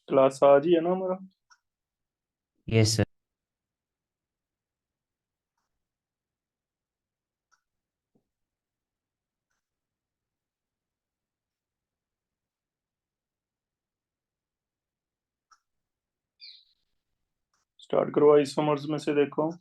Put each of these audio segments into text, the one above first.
Class आज ही है ना हमारा। Yes sir. स्टार्ट करो, आइसोमर्स में से देखो।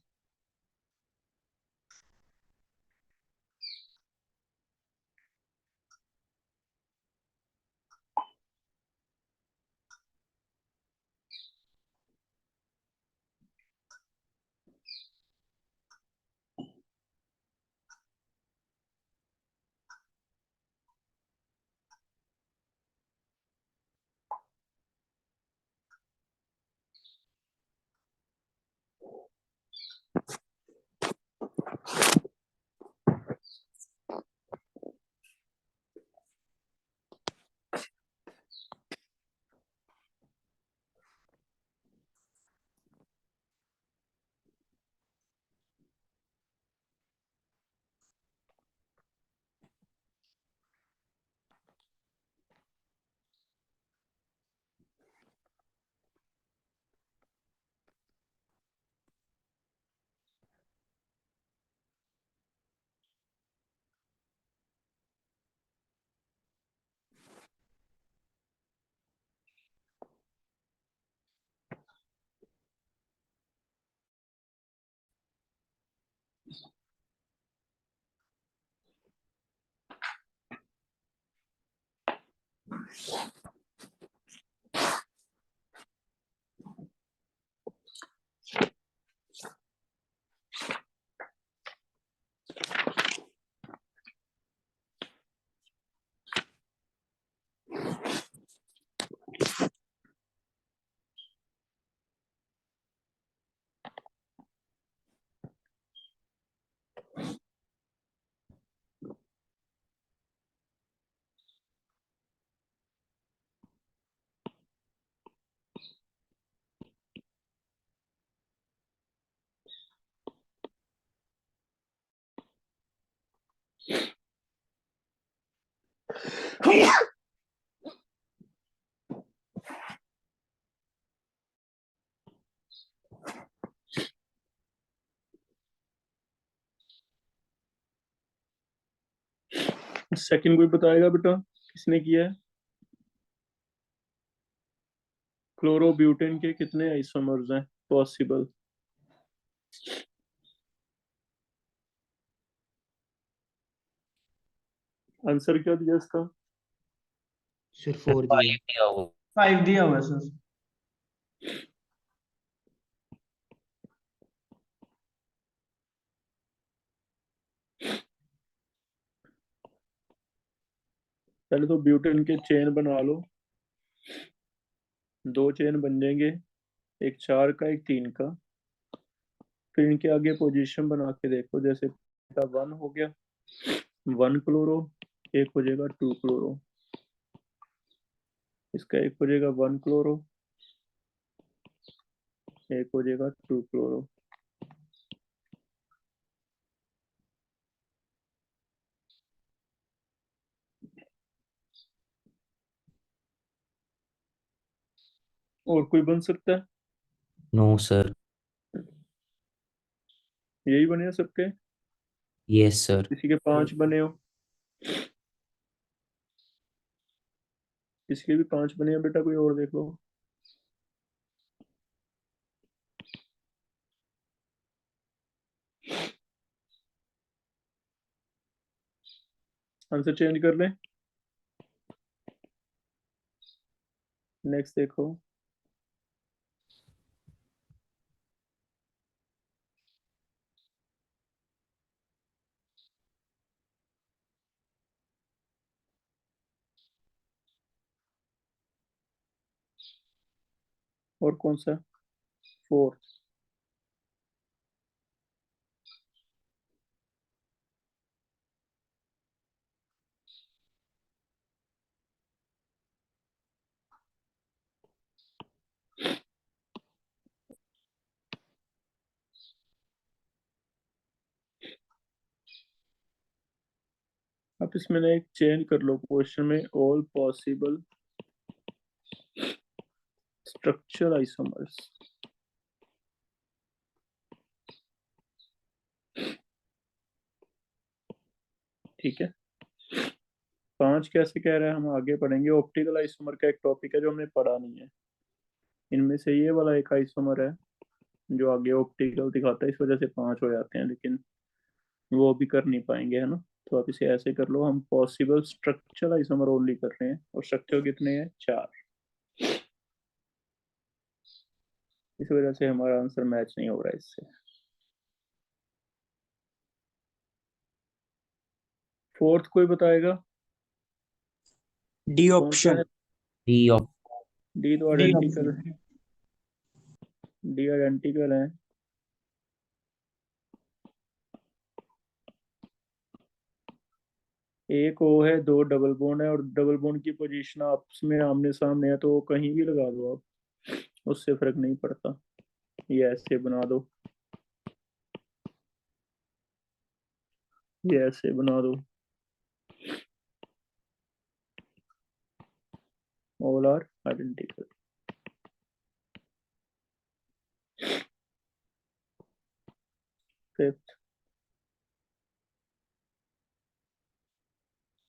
सेकंड कोई बताएगा बेटा, किसने किया है? क्लोरोब्यूटेन के कितने आइसोमर्स हैं पॉसिबल? आंसर क्या दिया इसका? सिर्फ सर 4 दिया। 5 दिया हो। 5 दिया हुआ है सर। पहले तो ब्यूटेन के चेन बना लो। दो चेन बन जाएंगे, एक 4 का एक 3 का। फिर इनके आगे पोजीशन बना के देखो, जैसे 1 हो गया 1 क्लोरो, एक हो जाएगा 2 क्लोरो। इसका एक हो जाएगा 1 क्लोरो, एक हो जाएगा 2 क्लोरो। और कोई बन सकता है? No sir. यही बने हैं सबके? Yes sir. किसी के 5 बने हो? किसी के भी 5 बने हैं बेटा, कोई और देख लो। आंसर चेंज कर लें। नेक्स्ट देखो। और कौन सा? 4। अब इसमें ना एक चेंज कर लो क्वेश्चन में, ऑल पॉसिबल स्ट्रक्चरल आइसोमर्स। ठीक है, 5 कैसे कह रहा है हम आगे पढ़ेंगे। ऑप्टिकल आइसोमर का एक टॉपिक है जो हमने पढ़ा नहीं है। इनमें से ये वाला एक आइसोमर है जो आगे ऑप्टिकल दिखाता है, इस वजह से 5 हो जाते हैं, लेकिन वो भी कर नहीं पाएंगे, है ना। तो आप इसे ऐसे कर लो, हम पॉसिबल स्ट्रक्चरल आइसोमर ओनली कर रहे हैं, और स्ट्रक्चर कितने हैं? 4। इस वजह से हमारा आंसर मैच नहीं हो रहा है इससे। फोर्थ कोई बताएगा? डी कौन सा है? ऑप्शन। डी ऑफ डी तो डी आइडेंटिकल ऑप्शन। है। डी आइडेंटिकल है। एक ओ है, 2 डबल बॉन्ड है, और डबल बॉन्ड की पोजीशन आपस में आमने सामने है, तो वो कहीं भी लगा दो आप, उससे फर्क नहीं पड़ता। ये ऐसे बना दो, ये ऐसे बना दो, all are identical. Fifth,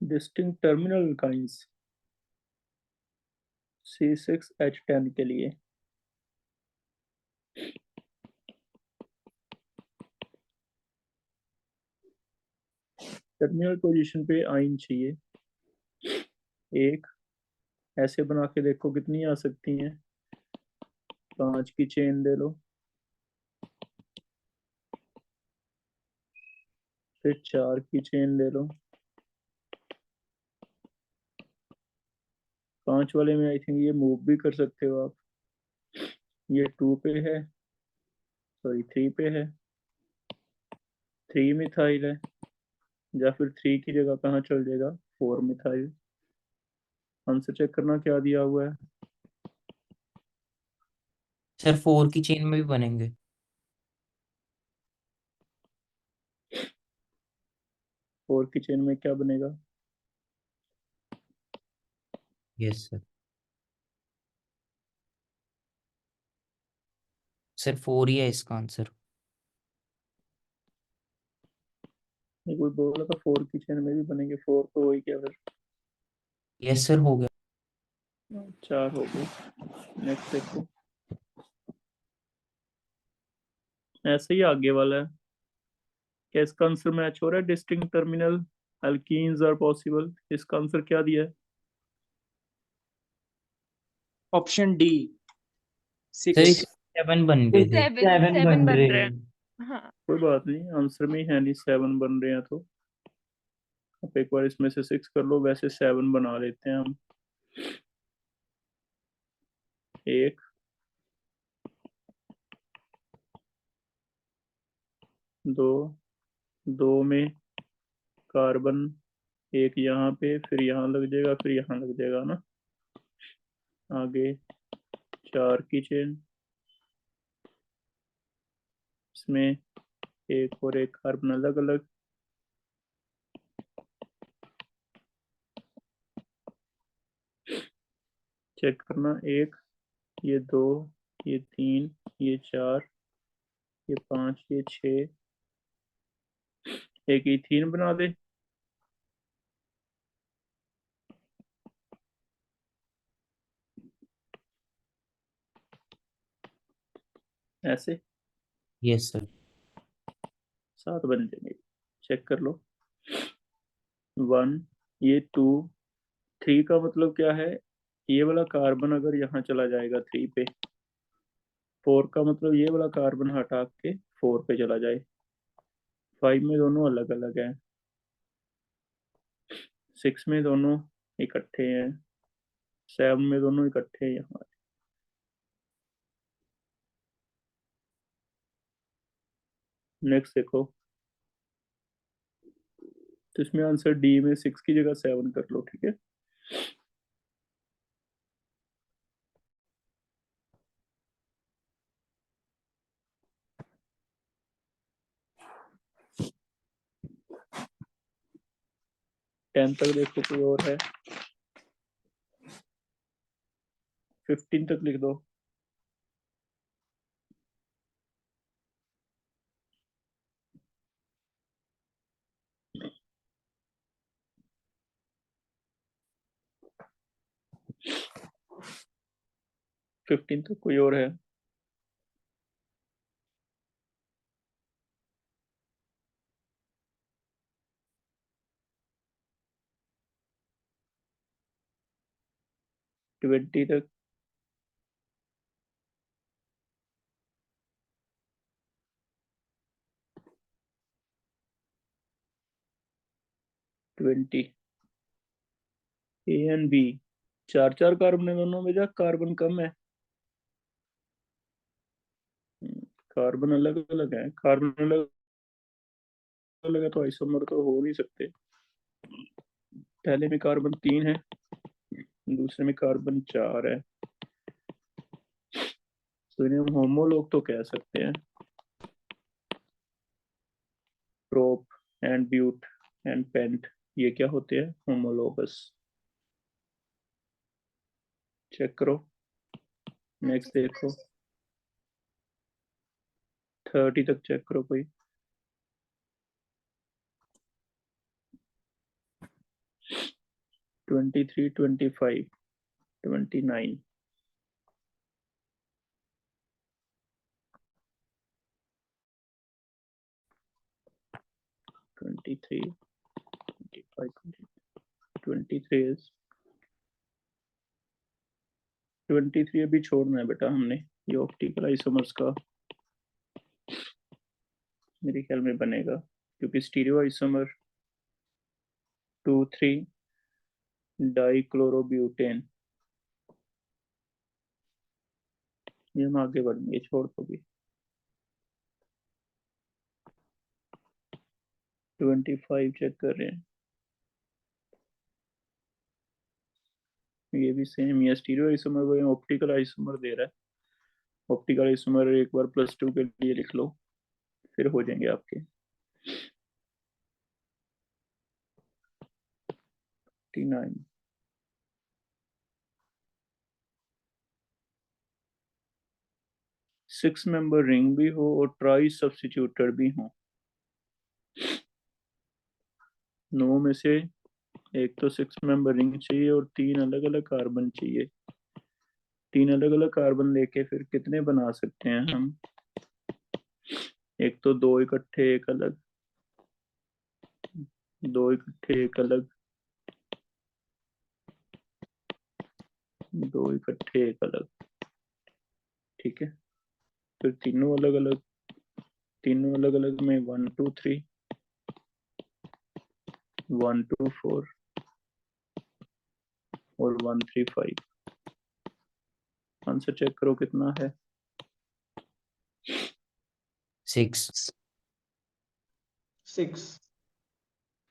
distinct terminal alkynes C6H10 के लिए टर्मिनल पोजीशन पे आइन चाहिए। एक ऐसे बना के देखो कितनी आ सकती हैं। 5 की चेन ले लो, फिर 4 की चेन ले लो। 5 वाले में आई थिंक ये मूव भी कर सकते हो आप। ये 2 पे है, सॉरी 3 पे है, 3 मिथाइल है, या फिर 3 की जगह कहाँ चल जाएगा? 4 मिथाइल। आंसर चेक करना क्या दिया हुआ है। सर 4 की चेन में भी बनेंगे। 4 की चेन में क्या बनेगा? Yes sir. सर 4 ही है इसका आंसर। ये कोई बोला था 4 की चेन में भी बनेंगे, 4 तो वही क्या फिर? यस सर हो गया। 4 हो गए। नेक्स्ट देखो, ऐसे ही आगे वाला है। क्या इसका आंसर मैच हो रहा है? Distinct terminal alkenes are possible, इसका आंसर क्या दिया है? Option D sir 6। इस 7 बन रहे थे। 7 बन रहे हैं। हाँ, कोई बात नहीं, आंसर में ही है नहीं, 7 बन रहे हैं तो आप एक बार इसमें से 6 कर लो, वैसे 7 बना लेते हैं हम। एक, दो, 2 में कार्बन, एक यहाँ पे, फिर यहाँ लग जाएगा, फिर यहाँ लग जाएगा ना। आगे 4 की चेन, इसमें एक और एक कार्बन अलग अलग। चेक करना, एक, ये 2, ये 3, ये 4, ये 5, ये 6, एक इथीन बना दे। ऐसे यस सर। 7 बन जाएंगे। चेक कर लो। 1, ये 2, 3 का मतलब क्या है? ये वाला कार्बन अगर यहाँ चला जाएगा 3 पे, 4 का मतलब ये वाला कार्बन हटा के 4 पे चला जाए। 5 में दोनों अलग अलग हैं, 6 में दोनों इकट्ठे हैं, 7 में दोनों इकट्ठे हैं यहाँ। नेक्स्ट देखो, तो इसमें आंसर डी में 6 की जगह 7 कर लो, ठीक है। टेन तक देखो कोई और है? 15 तक लिख दो। 15 तक कोई और है? ट्वेंटी तक? ट्वेंटी ए एंड बी, चार चार कार्बन है दोनों में, या कार्बन कम है? कार्बन अलग अलग है, कार्बन अलग अलग है तो आइसोमर तो हो नहीं सकते। पहले में कार्बन 3 है, दूसरे में कार्बन 4 है, तो इन्हें हम होमोलोग तो कह सकते हैं। Prop and but and pent, ये क्या होते हैं? होमोलोगस। चेक करो। नेक्स्ट देखो, 30 तक चेक करो कोई। ट्वेंटी थ्री, 25, 29, 23, 25, 23 23 अभी छोड़ना है बेटा हमने। ये ऑप्टिकल आइसोमर्स का मेरे ख्याल में बनेगा, क्योंकि स्टीरियो आइसोमर 2,3 डाइक्लोरोब्यूटेन, ये हम आगे बढ़ेंगे, छोड़ दो भी। 25 चेक कर रहे हैं, ये भी सेम, ये स्टीरियो आइसोमर को ऑप्टिकल आइसोमर दे रहा है। ऑप्टिकल आइसोमर एक बार +2 के लिए लिख लो, फिर हो जाएंगे आपके। 59, 6 मेंबर रिंग भी हो और ट्राई सब्स्टिट्यूटेड भी हो। 9 में से एक तो 6 मेंबर रिंग चाहिए और 3 अलग अलग कार्बन चाहिए। 3 अलग अलग कार्बन लेके फिर कितने बना सकते हैं हम? एक तो 2 इकट्ठे एक अलग, 2 इकट्ठे एक अलग, 2 इकट्ठे एक अलग, ठीक है। फिर तीनों अलग अलग, तीनों अलग अलग में 1 2 3, 1 2 4 और 1 3 5। आंसर चेक करो कितना है। 6। 6।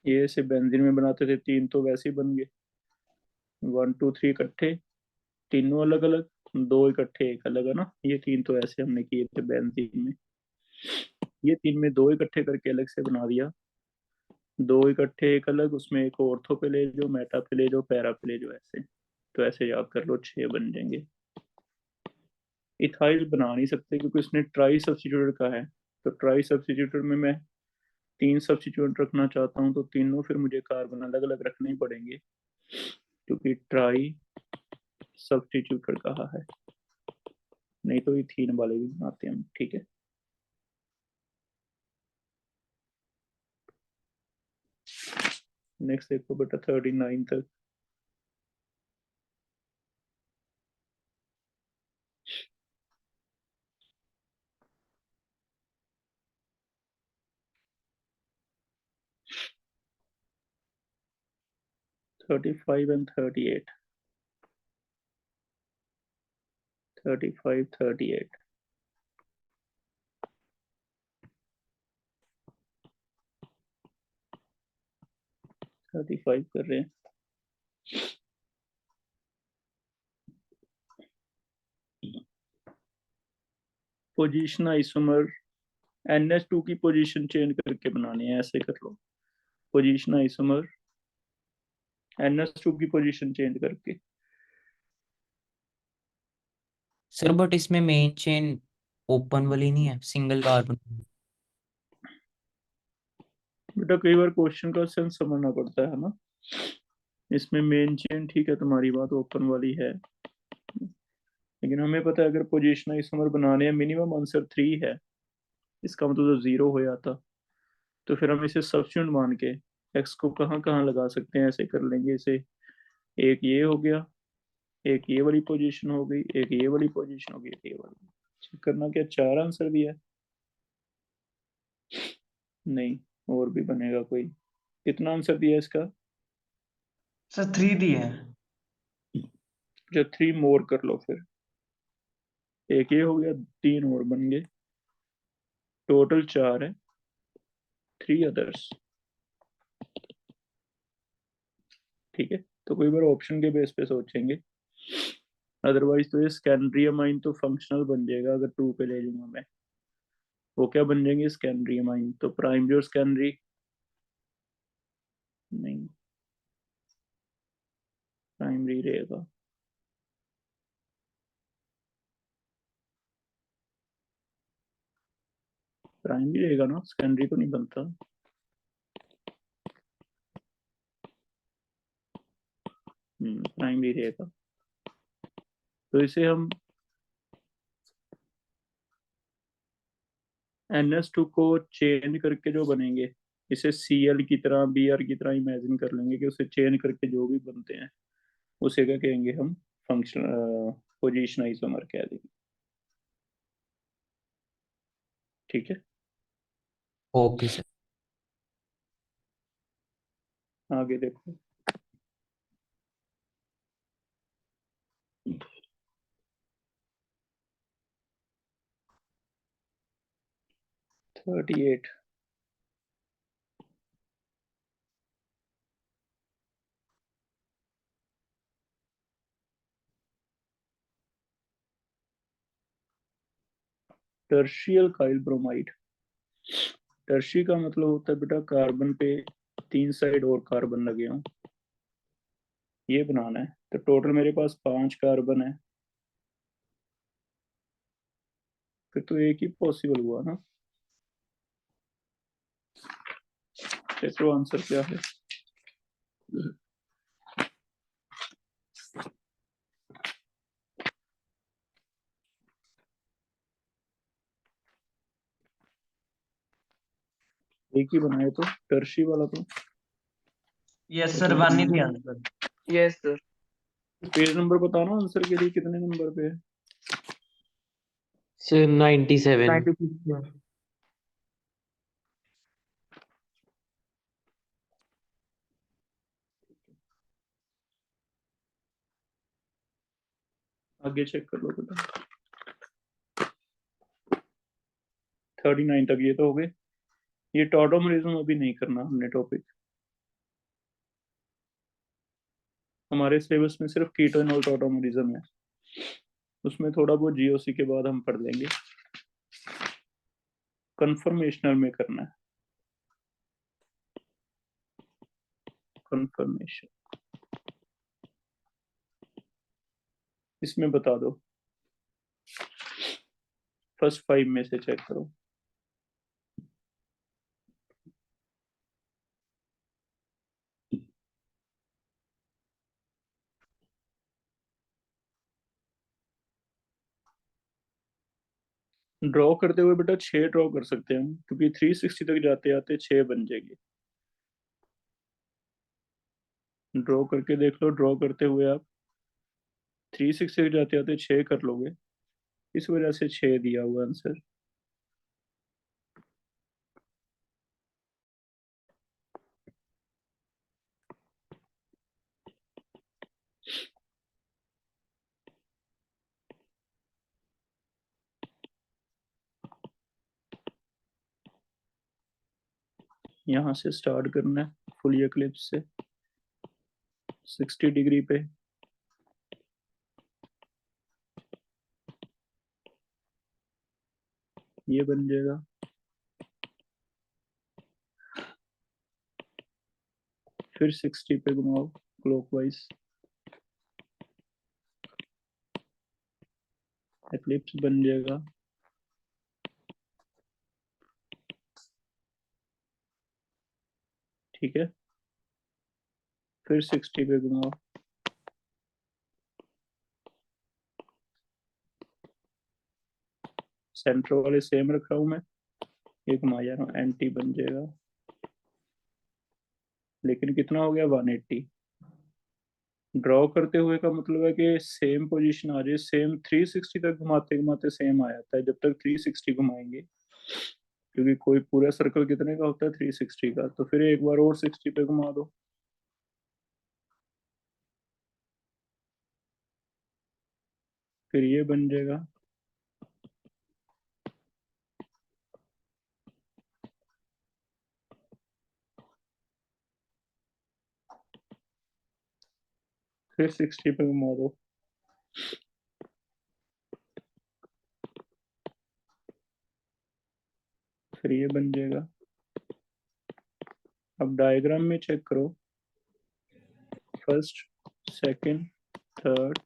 ये से बेंजीन में बनाते थे 3 तो वैसे ही बन गए। 1 2 3 इकट्ठे, तीनों अलग अलग, 2 इकट्ठे एक अलग, है ना। ये 3 तो ऐसे हमने किए थे बेंजीन में। ये 3 में 2 इकट्ठे करके अलग से बना दिया, 2 इकट्ठे एक अलग, उसमें एक ऑर्थो पे ले जो, मेटा पे ले जो, पैरा पे ले जो, ऐसे। तो ऐसे याद कर लो, 6 बन जाएंगे। इथाइल बना नहीं सकते क्योंकि उसने ट्राई सब्स्टिट्यूटेड का है, तो ट्राई सब्स्टिट्यूटेड में मैं 3 सब्स्टिट्यूट रखना चाहता हूँ, तो तीनों फिर मुझे कार्बन अलग अलग रखने ही पड़ेंगे, क्योंकि ट्राई सब्स्टिट्यूटेड कहा है। नहीं तो इथीन वाले भी बनाते हैं हम, ठीक है। नेक्स्ट देखो बेटा 39 तक। थर्टी फाइव एंड 38, 35 38, 35 कर रहे हैं। पोजीशन आइसोमर NH2 की पोजीशन चेंज करके बनानी है, ऐसे कर लो। पोजीशन आइसोमर NH2 की पोजीशन चेंज करके। सर बट इसमें मेन चेन ओपन वाली नहीं है, सिंगल कार्बन। बेटा कई बार क्वेश्चन का सेंस समझना पड़ता है ना। इसमें मेन चेन ठीक है, तुम्हारी बात ओपन वाली है, लेकिन हमें पता है अगर पोजिशन आइसोमर बनाने हैं मिनिमम आंसर 3 है, इसका मतलब तो 0 हो जाता। तो फिर हम इसे सब्स्टिट्यूट मान के एक्स को कहाँ कहाँ लगा सकते हैं, ऐसे कर लेंगे इसे। एक ये हो गया, एक ये वाली पोजीशन हो गई, एक ये वाली पोजीशन हो गई, एक ये वाली। चेक करना क्या 4 आंसर दिया है? नहीं, और भी बनेगा कोई। कितना आंसर दिया है इसका? सर 3 दिए हैं। जो 3 मोर कर लो फिर। एक ये हो गया, 3 और बन गए, टोटल 4 है, 3 अदर्स। ठीक है, तो कोई बार ऑप्शन के बेस पे सोचेंगे, अदरवाइज तो ये सेकेंडरी अमाइन तो फंक्शनल बन जाएगा अगर 2 पे ले लूंगा मैं। वो क्या बन जाएंगे सेकेंडरी अमाइन, तो प्राइमरी और सेकेंडरी नहीं, प्राइमरी रहेगा। प्राइमरी रहेगा ना, सेकेंडरी तो नहीं बनता। प्राइमरी रहेगा। तो इसे हम NH2 को चेंज करके जो बनेंगे, इसे Cl की तरह Br की तरह इमेजिन कर लेंगे कि उसे चेंज करके जो भी बनते हैं उसे क्या कहेंगे हम, फंक्शन पोजिशन आइसोमर कह देंगे। ठीक है, ओके सर। आगे देखो। Thirty eight. Tertiary alkyl bromide. Tertiary का मतलब होता है बेटा कार्बन पे 3 साइड और कार्बन लगे हों, ये बनाना है। तो टोटल मेरे पास 5 कार्बन है, फिर तो एक ही पॉसिबल हुआ ना। देखो आंसर क्या है। एक ही बनाए तो टर्शी वाला तो। यस सर 1 ही दिया answer. Yes, sir. Page number बताना आंसर के लिए कितने नंबर पे है। सर 97। 96 आगे चेक कर लो बेटा। 39 तक ये तो हो गए। ये टॉडोमरिज्म अभी नहीं करना हमने टॉपिक, हमारे सिलेबस में सिर्फ कीटोन और टॉडोमरिज्म है, उसमें थोड़ा बहुत जीओसी के बाद हम पढ़ लेंगे। कन्फर्मेशनल में करना है, कन्फर्मेशन। इसमें बता दो, फर्स्ट 5 में से चेक करो। ड्रॉ करते हुए बेटा 6 ड्रॉ कर सकते हैं हम, क्योंकि 360 तक जाते आते 6 बन जाएंगे। ड्रॉ करके देख लो, ड्रॉ करते हुए आप 360 तक जाते आते 6 कर लोगे, इस वजह से 6 दिया हुआ आंसर। यहाँ से स्टार्ट करना है फुल एक्लिप्स से 60 डिग्री पे। ये बन जाएगा, फिर 60 पे घुमाओ क्लॉकवाइज, एक्लिप्स बन जाएगा। ठीक है, फिर 60 पे घुमाओ, सेंटर वाले सेम रख रहा हूँ मैं, ये घुमा जा रहा हूँ, एंटी बन जाएगा, लेकिन कितना हो गया 180। ड्रॉ करते हुए का मतलब है कि सेम पोजीशन आ जाए, सेम 360 तक घुमाते घुमाते सेम आ जाता है जब तक 360 घुमाएंगे, क्योंकि कोई पूरा सर्कल कितने का होता है 360 का, तो फिर एक बार और 60 पे घुमा दो, फिर ये बन जाएगा। फिर 60 पे घुमा दो, फिर ये बन जाएगा। अब डायग्राम में चेक करो, first, second, third,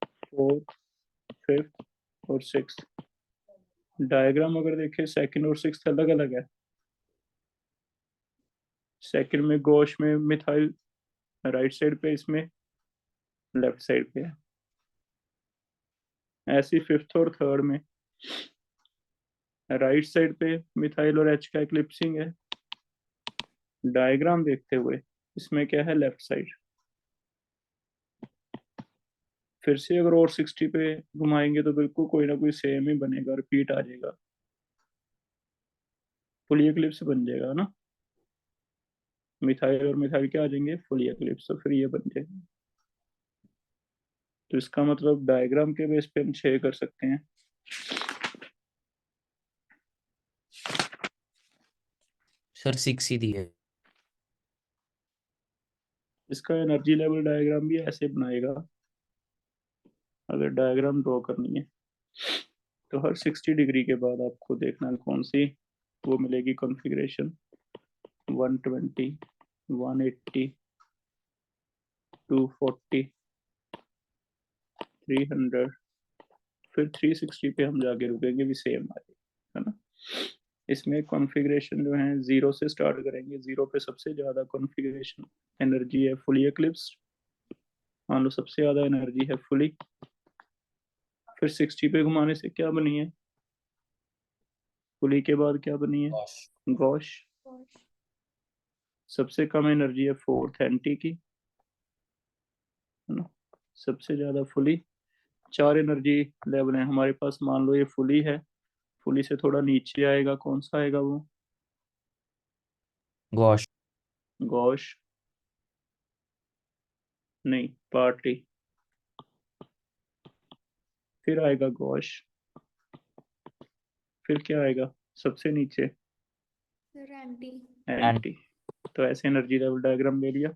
fourth, fifth और सिक्स्थ। डायग्राम अगर देखें सेकंड और सिक्स्थ अलग अलग है। सेकंड में गॉश में मिथाइल राइट साइड पे, इसमें लेफ्ट साइड पे है। ऐसी फिफ्थ और थर्ड में राइट साइड पे मिथाइल और एच का इक्लिप्सिंग है। डायग्राम देखते हुए इसमें क्या है, लेफ्ट साइड। फिर से अगर और 60 पे घुमाएंगे तो बिल्कुल कोई ना कोई सेम ही बनेगा, रिपीट आ जाएगा, फुल इक्लिप्स बन जाएगा ना, मिथाइल और मिथाइल क्या आ जाएंगे, फुल इक्लिप्स, तो फिर ये बन जाएगा। तो इसका मतलब डायग्राम के बेस पे हम 6 कर सकते हैं। सर 6 ही दी है। इसका एनर्जी लेवल डायग्राम भी ऐसे बनाएगा, अगर डायग्राम ड्रॉ करनी है तो हर 60 डिग्री के बाद आपको देखना कौन सी वो मिलेगी कॉन्फ़िगरेशन, 120, 180, 240, 300, फिर 360 पे हम जाके रुकेंगे, भी सेम आ जाएगा, है ना। इसमें कॉन्फ़िगरेशन जो है 0 से स्टार्ट करेंगे। 0 पे सबसे ज़्यादा कॉन्फ़िगरेशन एनर्जी है फुली एक्लिप्स, मान लो सबसे ज़्यादा एनर्जी है फुली। फिर 60 पे घुमाने से क्या बनी है, फुली के बाद क्या बनी है, गॉश। सबसे कम एनर्जी है फोर्थ एंटी की, है ना। सबसे ज्यादा फुली। 4 एनर्जी लेवल है हमारे पास, मान लो ये फुली है, फुली से थोड़ा नीचे आएगा, कौन सा आएगा वो, गॉश। गॉश नहीं, पार्टी। फिर आएगा गॉश, फिर क्या आएगा सबसे नीचे, एंटी। तो ऐसे एनर्जी लेवल डायग्राम ले लिया।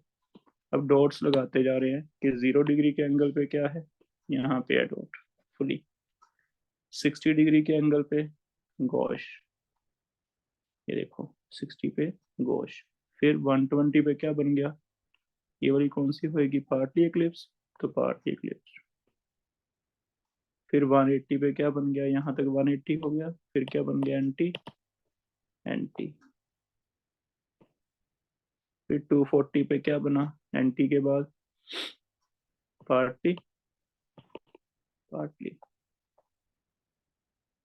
अब डॉट्स लगाते जा रहे हैं कि 0 डिग्री के एंगल पे क्या है, यहाँ पे है डॉट फुली, 60 डिग्री के एंगल पे गॉश, ये देखो 60 पे गॉश। फिर 120 पे क्या बन गया, ये वाली कौन सी होएगी, पार्टली एक्लिप्स, तो पार्टली एक्लिप्स। फिर 180 पे क्या बन गया, यहाँ तक 180 हो गया, फिर क्या बन गया, एंटी, एंटी। फिर 240 पे क्या बना, एंटी के बाद पार्टली, पार्टली,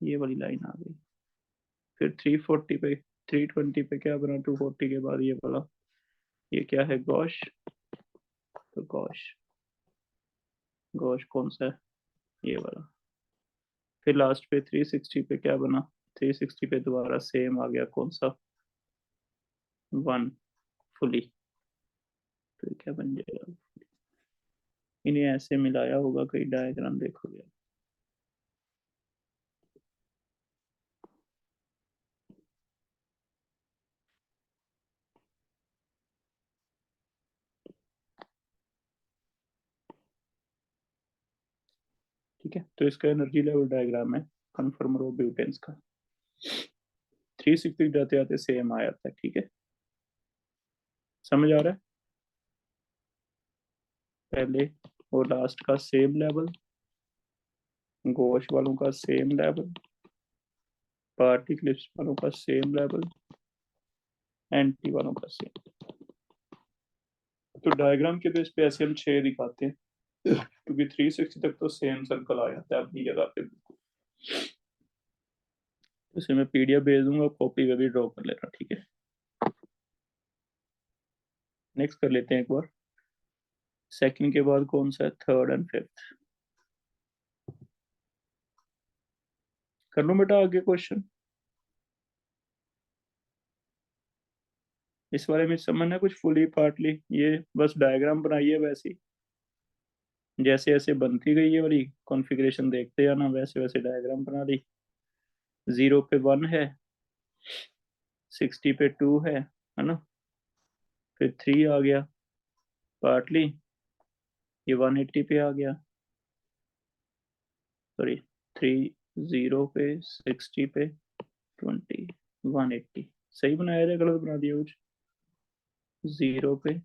ये वाली लाइन आ गई। फिर 340 पे, 320 पे क्या बना, 240 के बाद ये वाला, ये क्या है, गॉश, तो गॉश, गॉश कौन सा है, ये वाला। फिर लास्ट पे 360 पे क्या बना, 360 पे दोबारा सेम आ गया, कौन सा, 1 फुली, तो क्या बन जाएगा, इन्हें ऐसे मिलाया होगा, कई डायग्राम देखोगे। ठीक है, तो इसका एनर्जी लेवल डायग्राम है कन्फर्मर ऑफ ब्यूटेन्स का। 360 जाते जाते सेम आ जाता है, ठीक है, समझ आ रहा है। पहले और लास्ट का सेम लेवल, गोश वालों का सेम लेवल, पार्टी क्लिप्स वालों का सेम लेवल, एंटी वालों का सेम। तो डायग्राम के बेस पे ऐसे हम 6 दिखाते हैं, क्योंकि 360 तक तो सेम सर्कल आ जाता है अपनी जगह पे बिल्कुल। इसे मैं पीडीएफ भेज दूंगा, कॉपी पे भी ड्रॉ कर लेना, ठीक है। नेक्स्ट कर लेते हैं एक बार। सेकंड के बाद कौन सा है? Third and fifth. कर लो बेटा आगे क्वेश्चन। इस बारे में समझना कुछ फुली पार्टली, ये बस डायग्राम बनाइए वैसी, जैसे ऐसे बनती गई है वाली कॉन्फ़िगरेशन देखते जाना, वैसे वैसे डायग्राम बना ली। 0 पे 1 है, 60 पे 2 है ना, फिर 3 आ गया पार्टली, ये 180 पे आ गया, सॉरी 3 0 पे 60 पे 20 180। सही बनाया था गलत बना दिया कुछ? 0 पे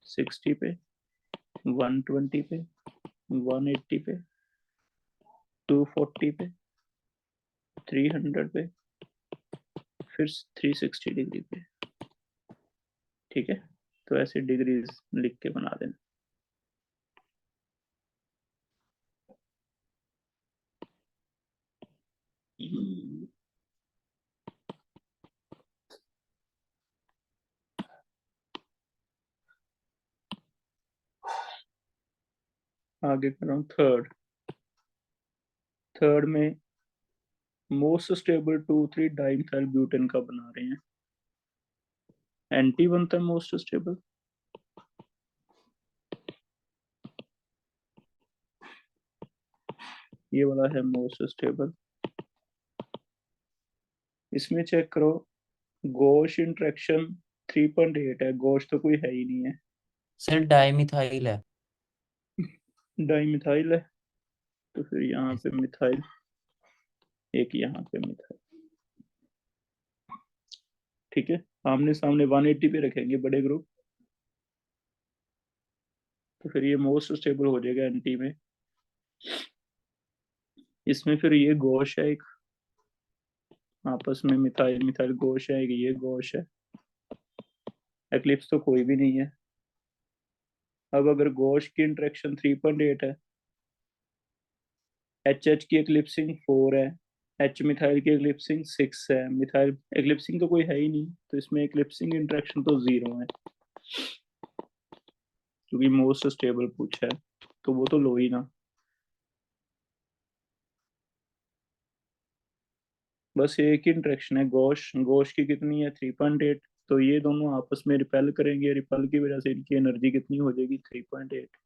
60 पे 120 पे 180 पे 240 पे 300 पे फिर 360 डिग्री पे, ठीक है। तो ऐसे डिग्रीज लिख के बना देना। आगे कर रहा हूँ थर्ड। थर्ड में मोस्ट स्टेबल 2,3 डाइमिथाइल ब्यूटेन का बना रहे हैं। एंटी बनता है मोस्ट स्टेबल, ये वाला है मोस्ट स्टेबल। इसमें चेक करो, गोश इंट्रैक्शन 3.8 है, गोश तो कोई है ही नहीं है, सर डाइमिथाइल है। डाइमिथाइल है, तो फिर यहाँ पे मिथाइल, एक यहाँ पे मिथाइल, ठीक है। आमने सामने 180 पे रखेंगे बड़े ग्रुप, तो फिर ये मोस्ट स्टेबल हो जाएगा एंटी में। इसमें फिर ये गोश है एक, आपस में मिथाइल मिथाइल गोश है, ये गोश है, एक्लिप्स तो कोई भी नहीं है। अब अगर गोश की इंट्रैक्शन 3.8 है, एच एच की एक्लिप्सिंग 4 है, एच मिथाइल की एक्लिप्सिंग 6 है, मिथाइल एक्लिप्सिंग तो कोई है ही नहीं, तो इसमें एक्लिप्सिंग इंट्रैक्शन तो 0 है, क्योंकि मोस्ट स्टेबल पूछा है, तो वो तो लो ही ना। बस एक ही इंट्रैक्शन है गोश, गोश की कितनी है 3.8, तो ये दोनों आपस में रिपेल करेंगे, रिपेल की वजह से इनकी एनर्जी कितनी हो जाएगी 3.8।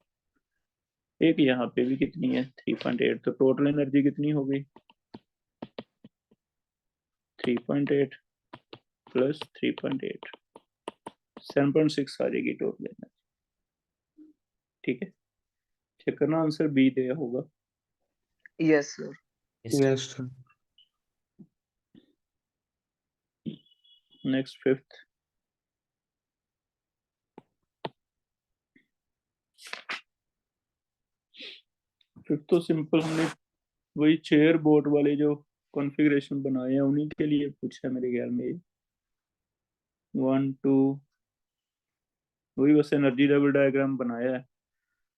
एक यहाँ पे भी कितनी है 3.8, तो टोटल एनर्जी कितनी होगी 3.8 प्लस 3.8, 7.6 आ जाएगी टोटल एनर्जी, ठीक है। चेक करना आंसर बी दिया होगा। Yes sir. Yes sir. Next fifth. Fifth तो सिंपल, हमने वही चेयर बोर्ड वाले जो कॉन्फ़िगरेशन बनाए हैं उन्हीं के लिए पूछा है मेरे ख्याल में। 1 2 वही बस एनर्जी लेवल डायग्राम बनाया है,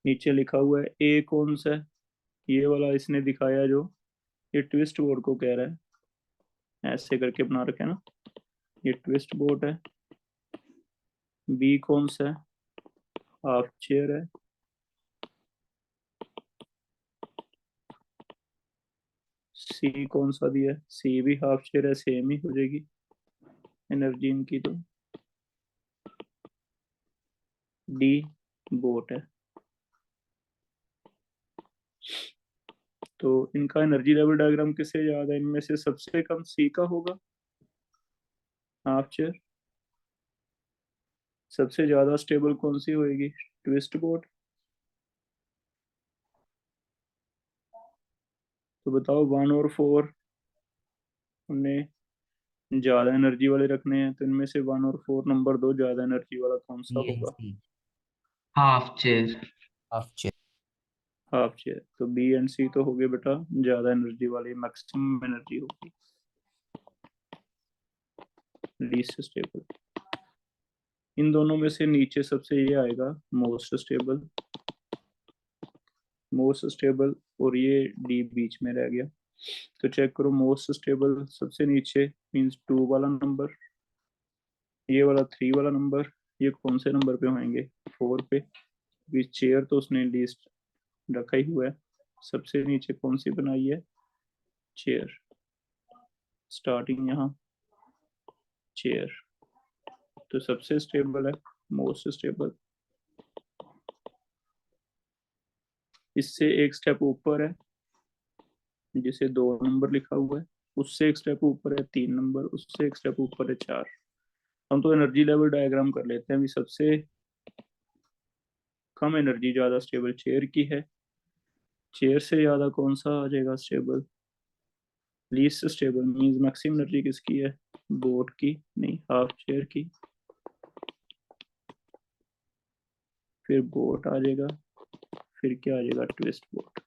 नीचे लिखा हुआ है ए कौन सा है, ये वाला इसने दिखाया जो ये ट्विस्ट बोर्ड को कह रहा है, ऐसे करके बना रखे ना, ये ट्विस्ट बोर्ड है। बी कौन सा है, हाफ चेयर है। सी कौन सा दिया है, सी भी हाफ चेयर है, सेम ही हो जाएगी एनर्जी इनकी। तो डी बोट है, तो इनका एनर्जी लेवल डायग्राम किससे याद है, इनमें से सबसे कम सी का होगा हाफ चेयर, सबसे ज्यादा स्टेबल कौन सी होएगी ट्विस्ट बोट। तो बताओ 1 और 4 हमने ज्यादा एनर्जी वाले रखने हैं, तो इनमें से 1 और 4 नंबर 2 ज्यादा एनर्जी वाला कौन सा बी एंड होगा? C. Half chair. Half chair. Half chair, तो बी एंड सी तो हो गए बेटा ज्यादा एनर्जी वाले, मैक्सिमम एनर्जी होगी, लीस्ट स्टेबल। इन दोनों में से नीचे सबसे ये आएगा मोस्ट स्टेबल, मोस्ट स्टेबल, और ये डी बीच में रह गया। तो चेक करो मोस्ट स्टेबल सबसे नीचे मींस 2 वाला नंबर, ये वाला 3 वाला नंबर, ये कौन से नंबर पे होंगे 4 पे, क्योंकि चेयर तो उसने लीस्ट रखा ही हुआ है। सबसे नीचे कौन सी बनाई है चेयर, स्टार्टिंग यहाँ चेयर, तो सबसे स्टेबल है मोस्ट स्टेबल। इससे एक स्टेप ऊपर है जिसे 2 नंबर लिखा हुआ है, उससे एक स्टेप ऊपर है 3 नंबर, उससे एक स्टेप ऊपर है 4। हम तो एनर्जी लेवल डायग्राम कर लेते हैं। अभी सबसे कम एनर्जी ज्यादा स्टेबल चेयर की है, चेयर से ज्यादा कौन सा आ जाएगा stable, least stable means maximum energy किसकी है, बोट की, नहीं हाफ चेयर की, फिर बोट आ जाएगा, फिर क्या आ जाएगा ट्विस्ट बोट।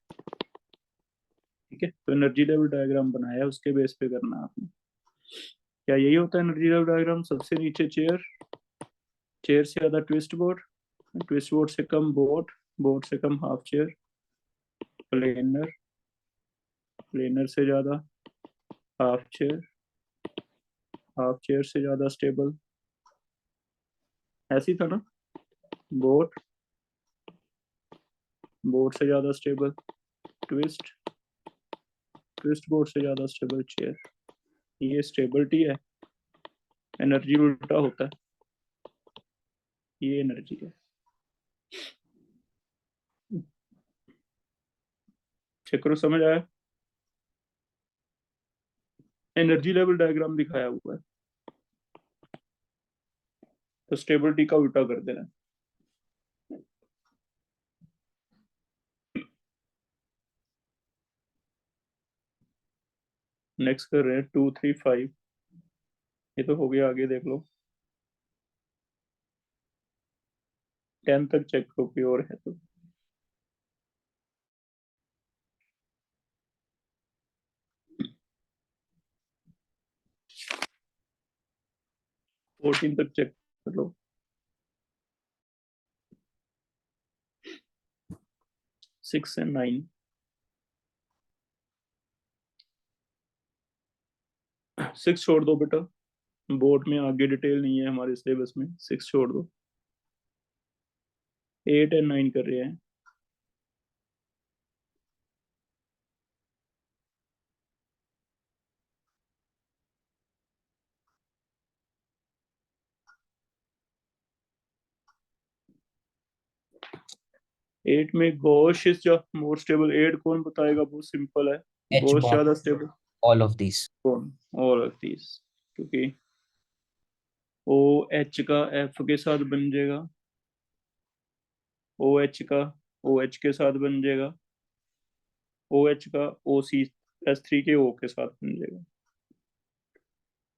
ठीक है, तो एनर्जी लेवल डायग्राम बनाया है, उसके बेस पे करना है आपने। क्या यही होता है एनर्जी लेवल डायग्राम, सबसे नीचे चेयर, चेयर से ज्यादा ट्विस्ट बोट, ट्विस्ट बोट से कम बोट, बोट से कम हाफ चेयर, प्लेनर, प्लेनर से ज्यादा हाफ चेयर, हाफ चेयर से ज्यादा स्टेबल, ऐसी था ना, बोट, बोट से ज्यादा स्टेबल ट्विस्ट, ट्विस्ट बोट से ज्यादा स्टेबल चेयर। ये स्टेबिलिटी है, एनर्जी उल्टा होता है, ये एनर्जी है। चक्रो समझ आया, एनर्जी लेवल डायग्राम दिखाया हुआ है, तो स्टेबिलिटी का उल्टा कर देना। नेक्स्ट कर रहे हैं 2 3 5, ये तो हो गया, आगे देख लो 10 तक चेक करो प्योर है तो। 14 तक चेक कर लो। 6 एंड 9, 6 छोड़ दो बेटा, बोर्ड में आगे डिटेल नहीं है हमारे सिलेबस में, 6 छोड़ दो। 8 एंड 9 कर रहे हैं। एट में gauche is the more stable, eight कौन बताएगा, बहुत सिंपल है, H गोश bar, ज्यादा स्टेबल all of these. कौन, ऑल ऑफ दीस, क्योंकि ओ एच का एफ के साथ बन जाएगा, ओ एच का ओ एच के साथ बन जाएगा, ओ एच का ओ सी S3 के ओ के साथ बन जाएगा,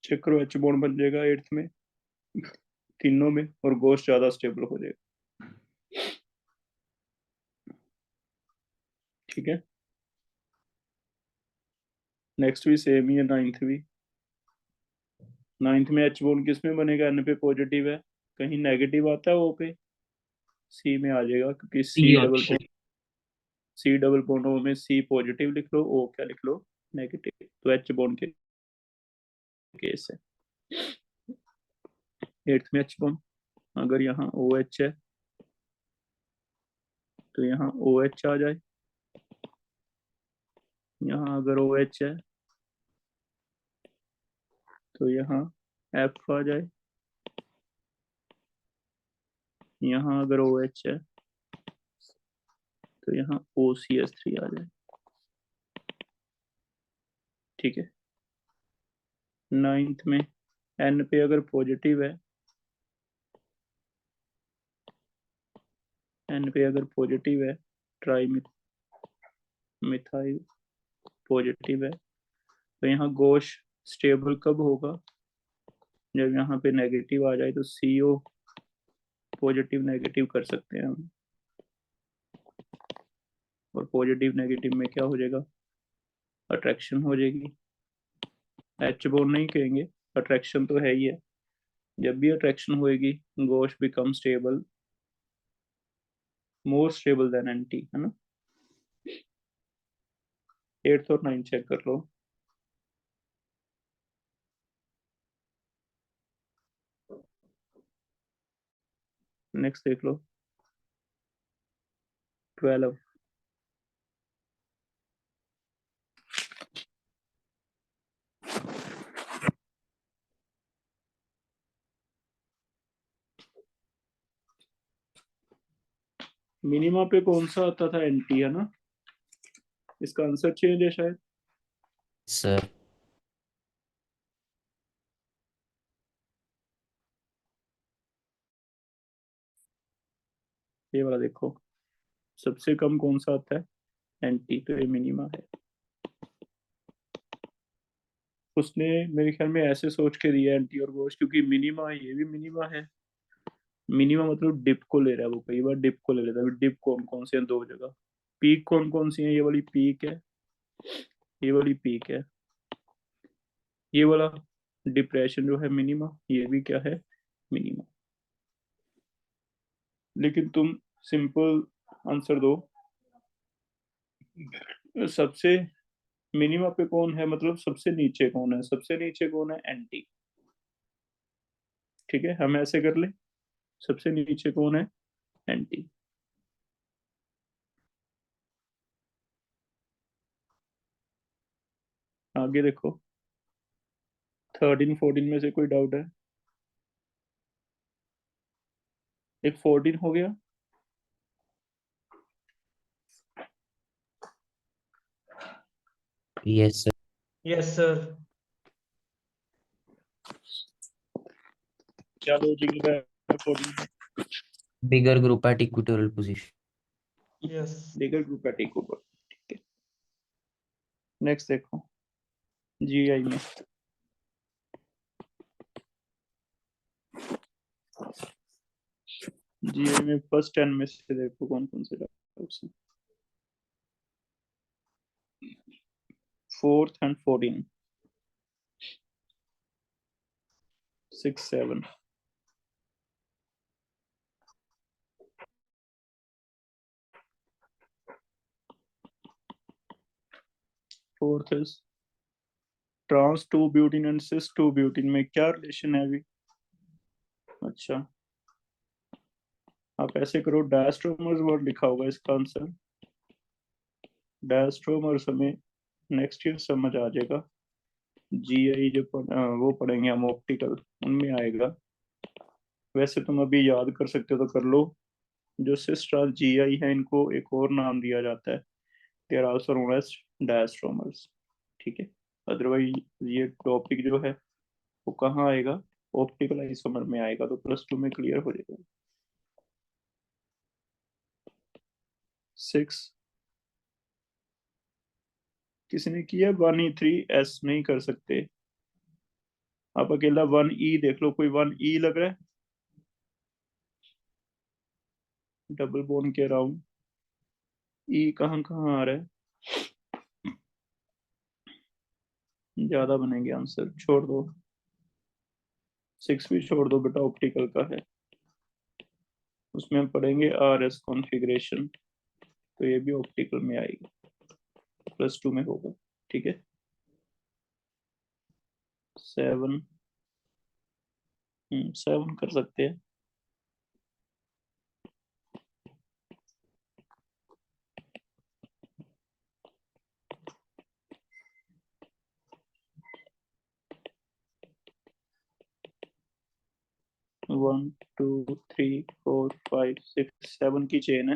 चेक करो एच बॉन्ड बन जाएगा एट्थ में तीनों में, और गोश ज्यादा स्टेबल हो जाएगा। ठीक है, नेक्स्ट भी सेम ही है, नाइन्थ भी। नाइन्थ में एच बॉन्ड किस में बनेगा, एन पे पॉजिटिव है, कहीं नेगेटिव आता है ओ पे, सी में आ जाएगा, क्योंकि C double option. C double bond O में सी पॉजिटिव लिख लो, ओ क्या लिख लो नेगेटिव, तो एच बॉन्ड के केस है। एट्थ में एच बॉन्ड, अगर यहाँ ओ एच है तो यहाँ ओ एच आ जाए, यहाँ अगर ओ एच है तो यहाँ एफ आ जाए, यहाँ अगर ओ एच है तो यहाँ OCH3 आ जाए। ठीक है, नाइन्थ में एन पे अगर पॉजिटिव है, एन पे अगर पॉजिटिव है, ट्राई मिथाइल पॉजिटिव है, तो यहाँ गोश स्टेबल कब होगा, जब यहाँ पे नेगेटिव आ जाए, तो CO पॉजिटिव नेगेटिव कर सकते हैं हम, और पॉजिटिव नेगेटिव में क्या हो जाएगा, अट्रैक्शन हो जाएगी। एच बॉन्ड नहीं कहेंगे, अट्रैक्शन तो है ही है, जब भी अट्रैक्शन होएगी gauche become stable, more stable than anti, है ना। 8th और 9th चेक कर लो। नेक्स्ट देख लो 12। मिनिमा पे कौन सा आता था? एंटी है ना। इसका आंसर चेंज है शायद। सर ये वाला देखो, सबसे कम कौन सा आता है? एंटी, तो ये मिनिमा है। उसने मेरे ख्याल में ऐसे सोच के दिया एंटी और गोश, क्योंकि मिनिमा, ये भी मिनिमा है। मिनिमा मतलब डिप को ले रहा है वो, कई बार डिप को ले लेता है। डिप कौन कौन से हैं? 2 जगह। पीक कौन कौन सी है? ये वाली पीक है, ये वाली पीक है। ये वाला डिप्रेशन जो है मिनिमा, ये भी क्या है? मिनिमा। लेकिन तुम सिंपल आंसर दो, सबसे मिनिमा पे कौन है, मतलब सबसे नीचे कौन है? सबसे नीचे कौन है? एंटी। ठीक है, हम ऐसे कर ले, सबसे नीचे कौन है? एंटी। आगे देखो 13 14 में से कोई डाउट है? एक 14 हो गया। Yes sir. Yes sir. क्या लॉजिक है 14 में? Bigger group at equatorial position. Yes bigger group है, टेक ओवर। ठीक है, नेक्स्ट देखो जीआई में। जीआई में फर्स्ट 10 में से देखो कौन कौन से डाउट्स हैं। 4th and 14, 6 7। Fourth is trans 2 butene and cis 2 butene में क्या रिलेशन है अभी? अच्छा, आप ऐसे करो, डायस्ट्रोमर्स वर्ड लिखा होगा इसका आंसर। डायस्ट्रोमर्स हमें नेक्स्ट ईयर समझ आ जाएगा। जीआई जो वो पढ़ेंगे हम ऑप्टिकल, उनमें आएगा। वैसे तुम अभी याद कर सकते हो तो कर लो। जो सिस ट्रांस जीआई है, इनको एक और नाम दिया जाता है, they are also known as diastereomers. ठीक है, अदरवाइज ये टॉपिक जो है वो कहाँ आएगा? ऑप्टिकल आइसोमर में आएगा, तो +2 में क्लियर हो जाएगा। 6 किसी ने किया 1E3S नहीं कर सकते। आप अकेला 1E देख लो, कोई 1E लग रहा है? डबल बोन के अराउंड ई कहाँ कहाँ आ रहा है? ज्यादा बनेंगे आंसर, छोड़ दो। 6 भी छोड़ दो बेटा, ऑप्टिकल का है। उसमें हम पढ़ेंगे RS कॉन्फ़िगरेशन, तो ये भी ऑप्टिकल में आएगी, +2 में होगा। ठीक है, 7 7 कर सकते हैं। One two three four five six 7 की चेन है।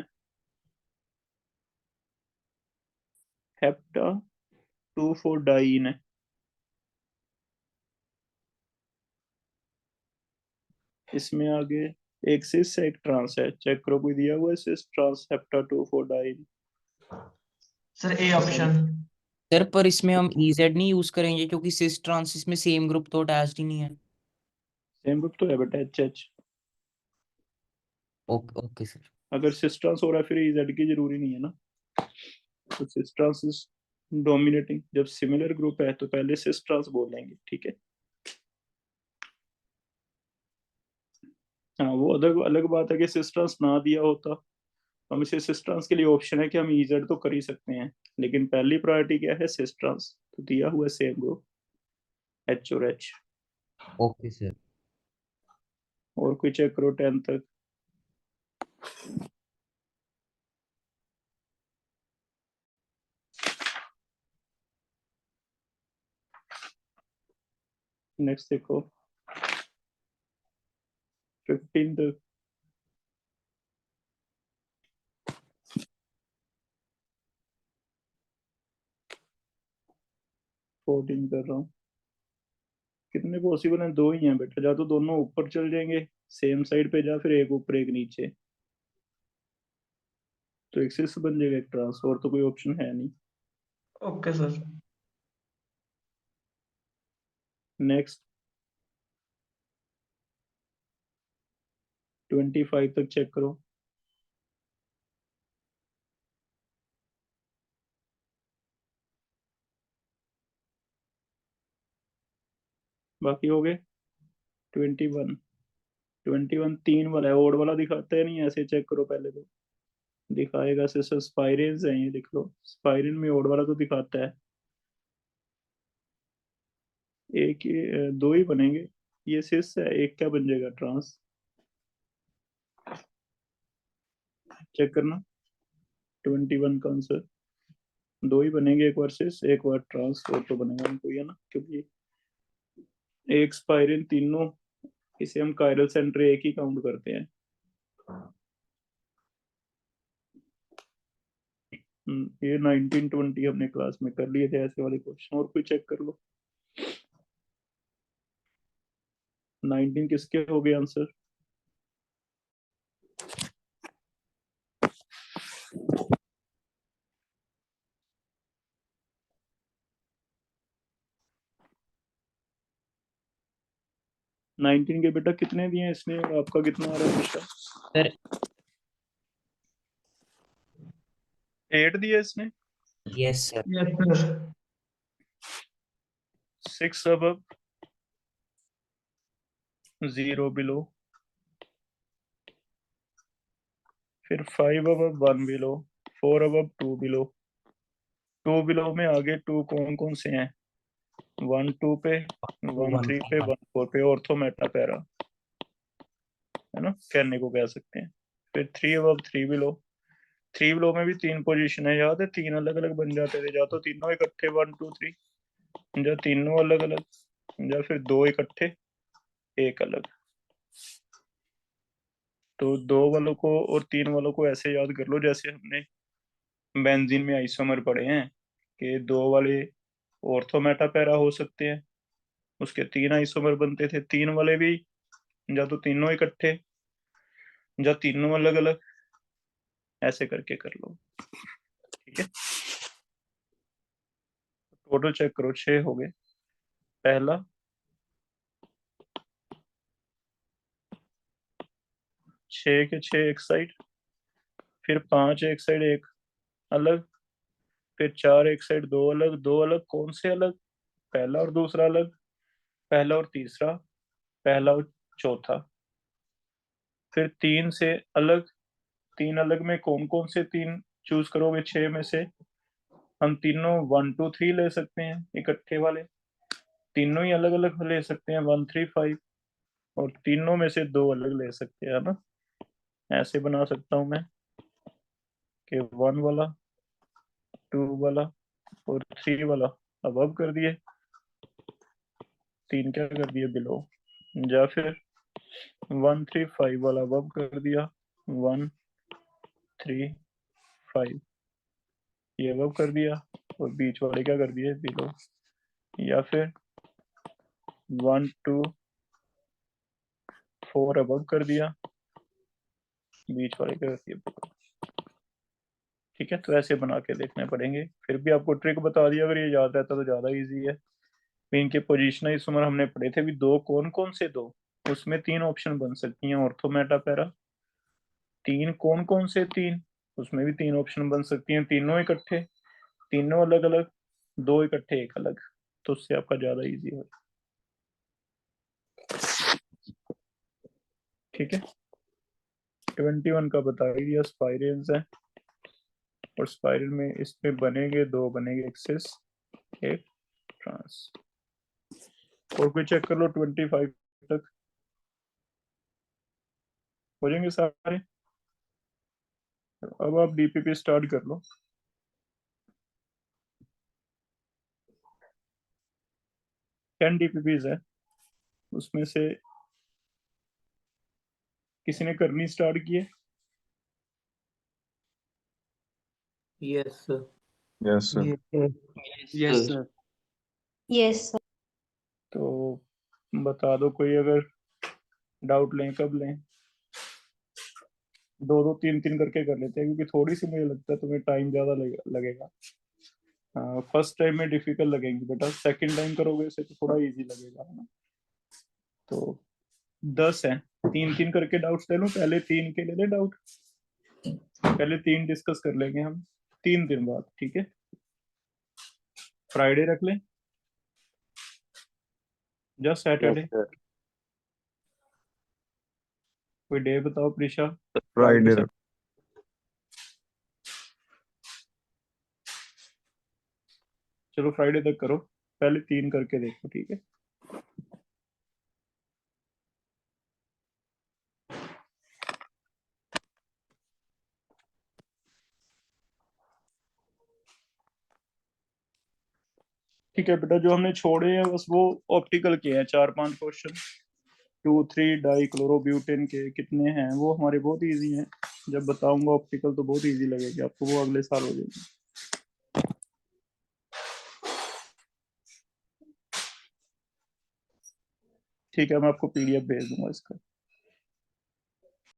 हेप्टा 2 4 डाइन है। इसमें आगे एक सिस एक ट्रांस है, चेक करो कोई दिया हुआ है cis trans hepta 2 4 diene? Sir A option. Sir पर इसमें हम EZ नहीं यूज करेंगे क्योंकि सिस ट्रांस इसमें सेम ग्रुप तो अटैच्ड ही नहीं है। सेम ग्रुप तो है बेटा, HH। Okay okay sir. अगर सिस ट्रांस हो रहा है फिर EZ की जरूरी नहीं है ना। तो सिस ट्रांस इज डोमिनेटिंग। जब सिमिलर ग्रुप है तो पहले सिस ट्रांस बोल देंगे। ठीक है, हाँ वो अलग अलग बात है कि सिस ट्रांस ना दिया होता हम इसे सिस ट्रांस के लिए ऑप्शन है कि हम ईजेड तो कर ही सकते हैं, लेकिन पहली प्रायोरिटी क्या है, सिस ट्रांस। तो दिया हुआ सेम ग्रुप एच और एच। Okay sir. और कोई चेक करो 10 तक। नेक्स्ट देखो 15 तक। फोर्टीन कर रहा हूँ। कितने पॉसिबल हैं, दो ही हैं बेटा, या तो दोनों ऊपर चल जाएंगे सेम साइड पे, या फिर एक ऊपर एक नीचे। तो एक सिस बन जाएगा एक ट्रांस, और तो कोई ऑप्शन है नहीं। Okay sir. नेक्स्ट 25 तक चेक करो। बाकी हो गए 21। 21 तीन वाला है, ओड वाला दिखाता है नहीं, ऐसे चेक करो पहले तो। दिखाएगा सिस स्पाइरेंस है, ये देख लो, स्पाइरिन में ओड वाला तो दिखाता है। एक दो ही बनेंगे, ये सिस है, एक क्या बन जाएगा, ट्रांस। चेक करना 21 का आंसर। दो ही बनेंगे, एक बार सिस एक बार ट्रांस, और तो बनेगा नहीं कोई, है ना, क्योंकि एक स्पाइरिन तीनों, इसे हम कायरल सेंटर एक ही काउंट करते हैं। ये 1920 हमने क्लास में कर लिए थे ऐसे वाले क्वेश्चन। और कोई चेक कर लो। 19 किसके हो गए आंसर? नाइनटीन के बेटा कितने दिए इसने, और आपका कितना आ रहा है बेटा? सर 8 दिया इसने। Yes sir. Yes sir. 6 अब 0 बिलो, फिर 5 अब 1 बिलो, 4 अब 2 बिलो। 2 बिलो में आगे 2 कौन कौन से हैं? 1 2 पे, 1 3 पे, 1 4 पे, ऑर्थो मेटा पैरा, है ना, कहने को कह सकते हैं। फिर 3 अब 3 बिलो। 3 बिलो में भी 3 पोजीशन है, याद है, 3 अलग अलग बन जाते थे, या तो तीनों इकट्ठे 1 2 3, या तीनों अलग अलग, या फिर दो इकट्ठे एक अलग। तो 2 वालों को और 3 वालों को ऐसे याद कर लो जैसे हमने बेंजीन में आइसोमर पढ़े हैं, कि 2 वाले ऑर्थो मेटा पैरा हो सकते हैं, उसके 3 आइसोमर बनते थे। 3 वाले भी या तो तीनों इकट्ठे या तीनों अलग अलग, ऐसे करके कर लो, ठीक है। टोटल चेक करो, 6 हो गए। पहला 6 के 6 एक साइड, फिर 5 एक साइड एक अलग, फिर 4 एक साइड दो अलग। दो अलग कौन से अलग? पहला और दूसरा अलग, पहला और तीसरा, पहला और चौथा। फिर 3 से अलग, 3 अलग में कौन कौन से 3 चूज करोगे 6 में से? हम तीनों 1 2 3 ले सकते हैं इकट्ठे वाले, तीनों ही अलग अलग ले सकते हैं 1 3 5, और तीनों में से दो अलग ले सकते हैं, है ना। ऐसे बना सकता हूं मैं कि 1 वाला, 2 वाला और 3 वाला अब कर दिए, 3 क्या कर दिए बिलो, या फिर 1 3 5 वाला अब कर दिया 1 3 5, ये अब कर दिया, और बीच वाले क्या कर दिए बिलो, या फिर 1 2 4 अब कर दिया, बीच वाले क्या कर दिया बिलो। ठीक है, तो ऐसे बना के देखने पड़ेंगे। फिर भी आपको ट्रिक बता दिया, अगर ये याद रहता तो ज्यादा इजी है। इनके पोजिशन इस उम्र हमने पढ़े थे भी, दो कौन कौन से दो, उसमें 3 ऑप्शन बन सकती हैं ऑर्थो मेटा पैरा। 3 कौन कौन से 3, उसमें भी 3 ऑप्शन बन सकती हैं, तीनों इकट्ठे, तीनों अलग अलग, दो इकट्ठे एक अलग। तो उससे आपका ज्यादा इजी हो। ठीक है। 21 का बता ही दिया, स्पाइरल्स है और स्पाइरल में इसमें बनेंगे 2 बनेंगे एक्सिस, एक ट्रांस। और कोई चेक कर लो 25 तक हो जाएंगे सारे। अब आप डीपीपी स्टार्ट कर लो। टेन डीपीपीज है, उसमें से किसी ने करनी स्टार्ट की है? Yes, sir. Yes, sir. Yes, sir. Yes, sir. तो बता दो कोई अगर डाउट लें, कब लें? 2-2 3-3 करके कर लेते हैं, क्योंकि थोड़ी सी मुझे लगता है तुम्हें टाइम ज्यादा लगेगा। फर्स्ट टाइम में डिफिकल्ट लगेंगी बेटा, सेकंड टाइम करोगे इसे तो थोड़ा इजी लगेगा, है ना। तो 10 है, 3-3 करके डाउट्स ले लो। पहले 3 के ले ले डाउट, पहले 3 डिस्कस कर लेंगे हम 3 दिन बाद, ठीक है। फ्राइडे रख लें या सैटरडे? कोई डे बताओ प्रिशा। Friday. चलो फ्राइडे तक करो, पहले 3 करके देखो, ठीक है। ठीक है बेटा, जो हमने छोड़े हैं बस वो ऑप्टिकल के हैं, 4-5 क्वेश्चन। 2-3 डाई क्लोरोब्यूटेन के कितने हैं वो हमारे बहुत इजी हैं। जब बताऊंगा ऑप्टिकल तो बहुत इजी लगेगी आपको, वो अगले साल हो जाएगी। ठीक है, मैं आपको पीडीएफ भेज दूंगा इसका।